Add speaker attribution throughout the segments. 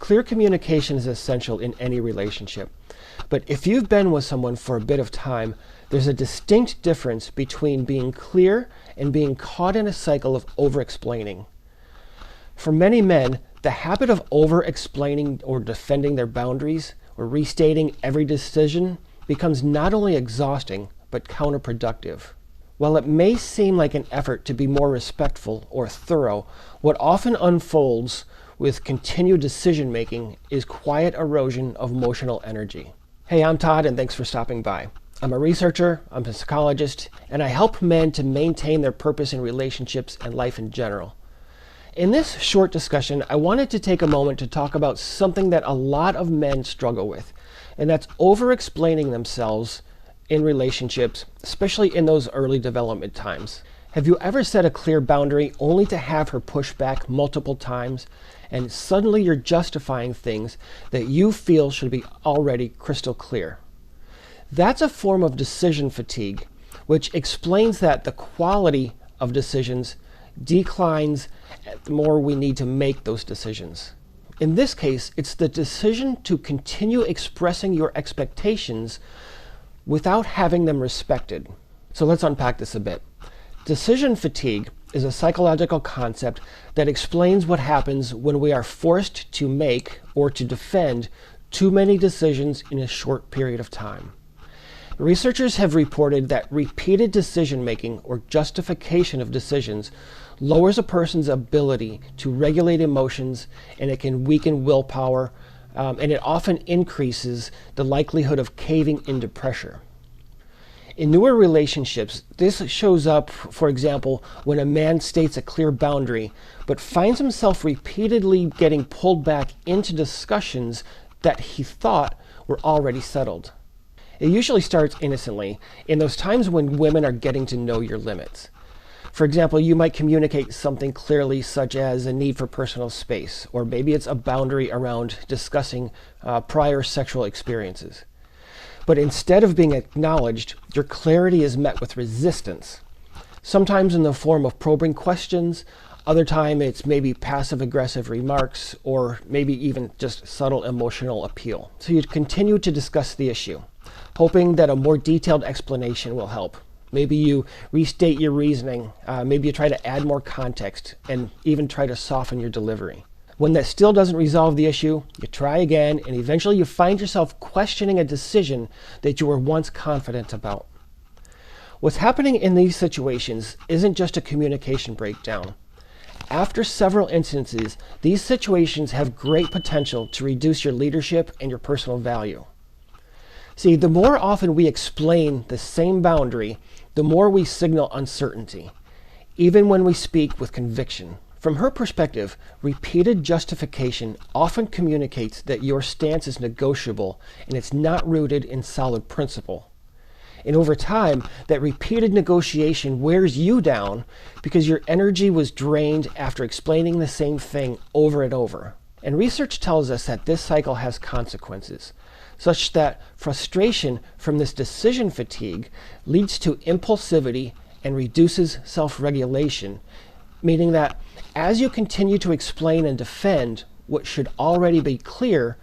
Speaker 1: Clear communication is essential in any relationship. But if you've been with someone for a bit of time, there's a distinct difference between being clear and being caught in a cycle of over-explaining. For many men, the habit of over-explaining or defending their boundaries or restating every decision becomes not only exhausting, but counterproductive. While it may seem like an effort to be more respectful or thorough, what often unfolds with continued decision-making is quiet erosion of emotional energy. Hey, I'm Todd, and thanks for stopping by. I'm a researcher, I'm a psychologist, and I help men to maintain their purpose in relationships and life in general. In this short discussion, I wanted to take a moment to talk about something that a lot of men struggle with, and that's over-explaining themselves in relationships, especially in those early development times. Have you ever set a clear boundary only to have her push back multiple times, and suddenly you're justifying things that you feel should be already crystal clear? That's a form of decision fatigue, which explains that the quality of decisions declines the more we need to make those decisions. In this case, it's the decision to continue expressing your expectations without having them respected. So let's unpack this a bit. Decision fatigue is a psychological concept that explains what happens when we are forced to make or to defend too many decisions in a short period of time. Researchers have reported that repeated decision-making or justification of decisions lowers a person's ability to regulate emotions, and it can weaken willpower, and it often increases the likelihood of caving into pressure. In newer relationships, this shows up, for example, when a man states a clear boundary, but finds himself repeatedly getting pulled back into discussions that he thought were already settled. It usually starts innocently, in those times when women are getting to know your limits. For example, you might communicate something clearly, such as a need for personal space, or maybe it's a boundary around discussing prior sexual experiences. But instead of being acknowledged, your clarity is met with resistance, sometimes in the form of probing questions. Other time it's maybe passive-aggressive remarks, or maybe even just subtle emotional appeal. So you continue to discuss the issue, hoping that a more detailed explanation will help. Maybe you restate your reasoning, maybe you try to add more context, and even try to soften your delivery. When that still doesn't resolve the issue, you try again, and eventually you find yourself questioning a decision that you were once confident about. What's happening in these situations isn't just a communication breakdown. After several instances, these situations have great potential to reduce your leadership and your personal value. See, the more often we explain the same boundary, the more we signal uncertainty, even when we speak with conviction. From her perspective, repeated justification often communicates that your stance is negotiable and it's not rooted in solid principle. And over time, that repeated negotiation wears you down because your energy was drained after explaining the same thing over and over. And research tells us that this cycle has consequences, such that frustration from this decision fatigue leads to impulsivity and reduces self-regulation, meaning that as you continue to explain and defend what should already be clear,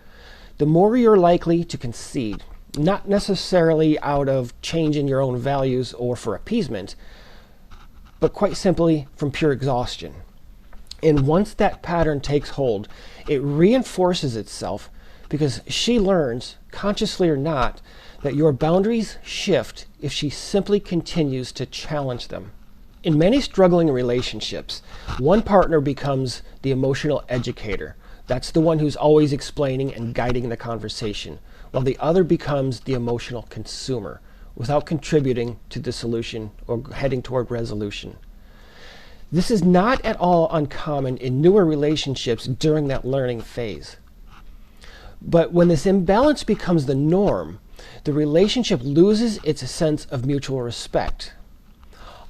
Speaker 1: the more you're likely to concede, not necessarily out of change in your own values or for appeasement, but quite simply from pure exhaustion. And once that pattern takes hold, it reinforces itself because she learns, consciously or not, that your boundaries shift if she simply continues to challenge them. In many struggling relationships, one partner becomes the emotional educator. That's the one who's always explaining and guiding the conversation, while the other becomes the emotional consumer, without contributing to the solution or heading toward resolution. This is not at all uncommon in newer relationships during that learning phase. But when this imbalance becomes the norm, the relationship loses its sense of mutual respect.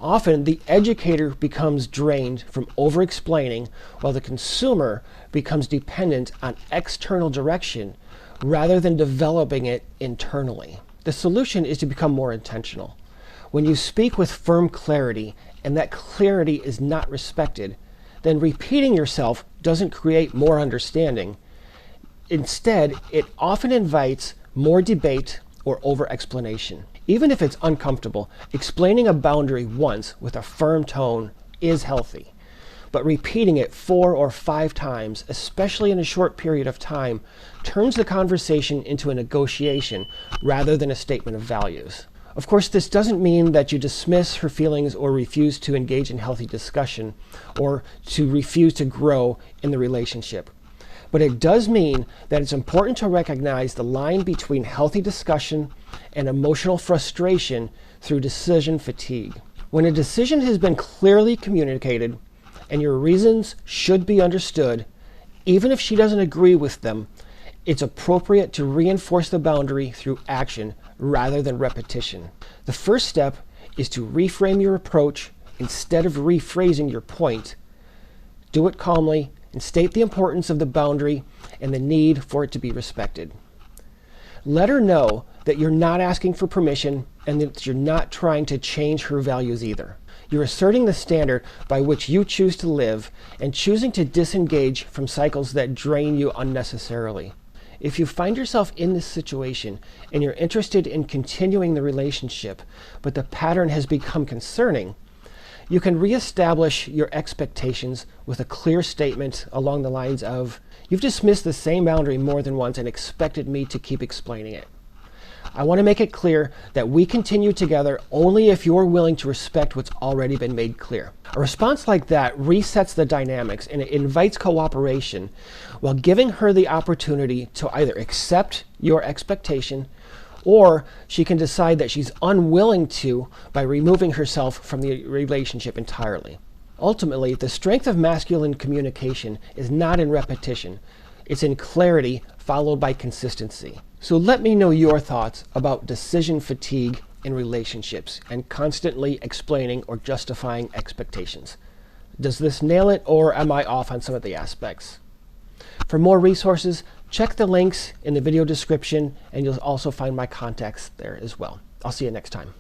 Speaker 1: Often, the educator becomes drained from over-explaining, while the consumer becomes dependent on external direction rather than developing it internally. The solution is to become more intentional. When you speak with firm clarity and that clarity is not respected, then repeating yourself doesn't create more understanding. Instead, it often invites more debate or over-explanation. Even if it's uncomfortable, explaining a boundary once with a firm tone is healthy. But repeating it 4 or 5 times, especially in a short period of time, turns the conversation into a negotiation rather than a statement of values. Of course, this doesn't mean that you dismiss her feelings or refuse to engage in healthy discussion or to refuse to grow in the relationship. But it does mean that it's important to recognize the line between healthy discussion and emotional frustration through decision fatigue. When a decision has been clearly communicated and your reasons should be understood, even if she doesn't agree with them, it's appropriate to reinforce the boundary through action rather than repetition. The first step is to reframe your approach instead of rephrasing your point. Do it calmly and state the importance of the boundary and the need for it to be respected. Let her know that you're not asking for permission and that you're not trying to change her values either. You're asserting the standard by which you choose to live and choosing to disengage from cycles that drain you unnecessarily. If you find yourself in this situation and you're interested in continuing the relationship, but the pattern has become concerning, you can reestablish your expectations with a clear statement along the lines of, "You've dismissed the same boundary more than once and expected me to keep explaining it. I want to make it clear that we continue together only if you're willing to respect what's already been made clear." A response like that resets the dynamics and it invites cooperation while giving her the opportunity to either accept your expectation or she can decide that she's unwilling to by removing herself from the relationship entirely. Ultimately, the strength of masculine communication is not in repetition. It's in clarity followed by consistency. So let me know your thoughts about decision fatigue in relationships and constantly explaining or justifying expectations. Does this nail it, or am I off on some of the aspects? For more resources, check the links in the video description, and you'll also find my contacts there as well. I'll see you next time.